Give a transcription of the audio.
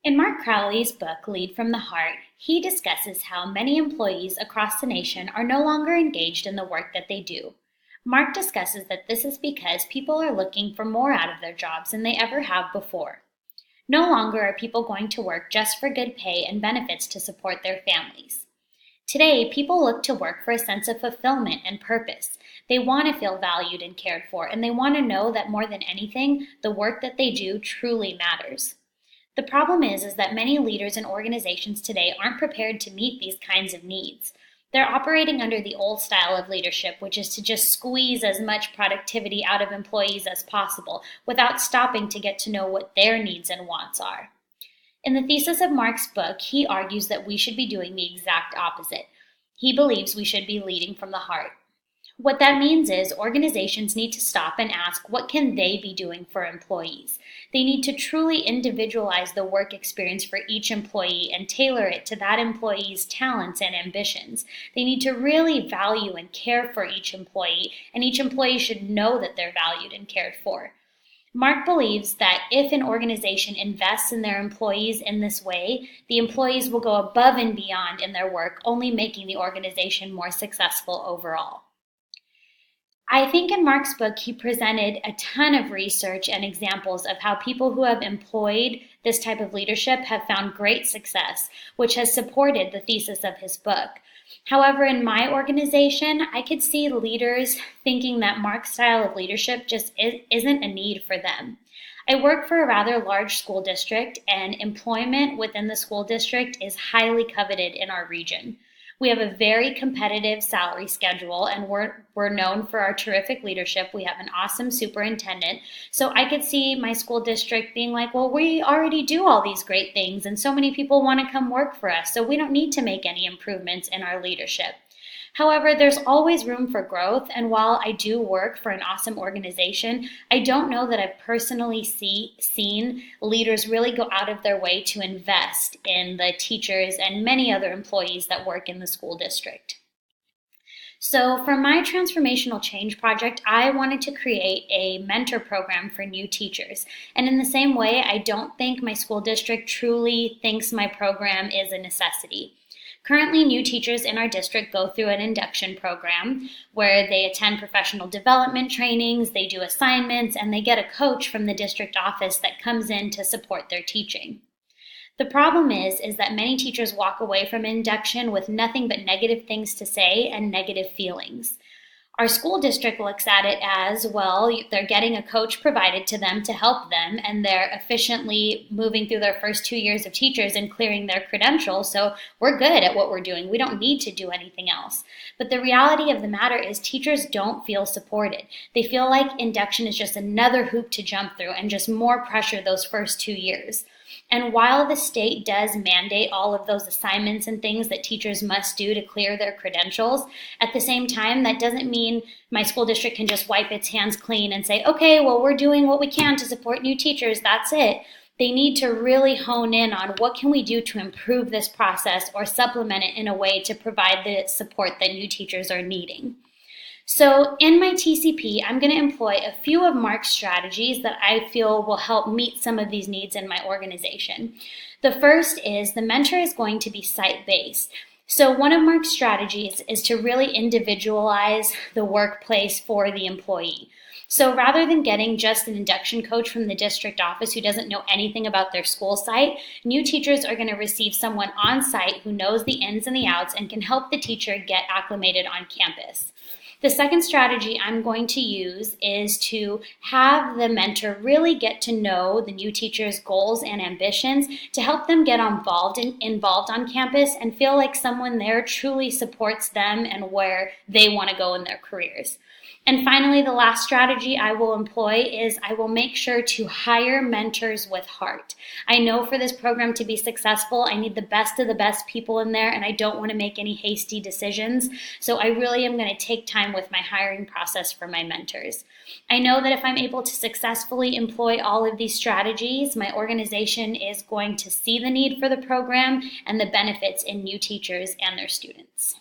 In Mark Crowley's book, Lead from the Heart, he discusses how many employees across the nation are no longer engaged in the work that they do. Mark discusses that this is because people are looking for more out of their jobs than they ever have before. No longer are people going to work just for good pay and benefits to support their families. Today, people look to work for a sense of fulfillment and purpose. They want to feel valued and cared for, and they want to know that more than anything, the work that they do truly matters. The problem is that many leaders and organizations today aren't prepared to meet these kinds of needs. They're operating under the old style of leadership, which is to just squeeze as much productivity out of employees as possible without stopping to get to know what their needs and wants are. In the thesis of Mark's book, he argues that we should be doing the exact opposite. He believes we should be leading from the heart. What that means is organizations need to stop and ask, what can they be doing for employees? They need to truly individualize the work experience for each employee and tailor it to that employee's talents and ambitions. They need to really value and care for each employee, and each employee should know that they're valued and cared for. Mark believes that if an organization invests in their employees in this way, the employees will go above and beyond in their work, only making the organization more successful overall. I think in Mark's book, he presented a ton of research and examples of how people who have employed this type of leadership have found great success, which has supported the thesis of his book. However, in my organization, I could see leaders thinking that Mark's style of leadership just isn't a need for them. I work for a rather large school district, and employment within the school district is highly coveted in our region. We have a very competitive salary schedule, and we're known for our terrific leadership. We have an awesome superintendent. So I could see my school district being like, well, we already do all these great things, and so many people want to come work for us, so we don't need to make any improvements in our leadership. However, there's always room for growth, and while I do work for an awesome organization, I don't know that I've personally seen leaders really go out of their way to invest in the teachers and many other employees that work in the school district. So for my transformational change project, I wanted to create a mentor program for new teachers. And in the same way, I don't think my school district truly thinks my program is a necessity. Currently, new teachers in our district go through an induction program where they attend professional development trainings, they do assignments, and they get a coach from the district office that comes in to support their teaching. The problem is that many teachers walk away from induction with nothing but negative things to say and negative feelings. Our school district looks at it as, well, they're getting a coach provided to them to help them, and they're efficiently moving through their first 2 years of teachers and clearing their credentials, so we're good at what we're doing. We don't need to do anything else. But the reality of the matter is teachers don't feel supported. They feel like induction is just another hoop to jump through and just more pressure those first 2 years. And while the state does mandate all of those assignments and things that teachers must do to clear their credentials, at the same time, that doesn't mean my school district can just wipe its hands clean and say, okay, well, we're doing what we can to support new teachers, that's it. They need to really hone in on what can we do to improve this process or supplement it in a way to provide the support that new teachers are needing. So in my TCP, I'm going to employ a few of Mark's strategies that I feel will help meet some of these needs in my organization. The first is the mentor is going to be site-based. So one of Mark's strategies is to really individualize the workplace for the employee. So rather than getting just an induction coach from the district office who doesn't know anything about their school site, new teachers are going to receive someone on site who knows the ins and the outs and can help the teacher get acclimated on campus. The second strategy I'm going to use is to have the mentor really get to know the new teacher's goals and ambitions to help them get involved on campus and feel like someone there truly supports them and where they want to go in their careers. And finally, the last strategy I will employ is I will make sure to hire mentors with heart. I know for this program to be successful, I need the best of the best people in there, and I don't want to make any hasty decisions. So I really am going to take time with my hiring process for my mentors. I know that if I'm able to successfully employ all of these strategies, my organization is going to see the need for the program and the benefits in new teachers and their students.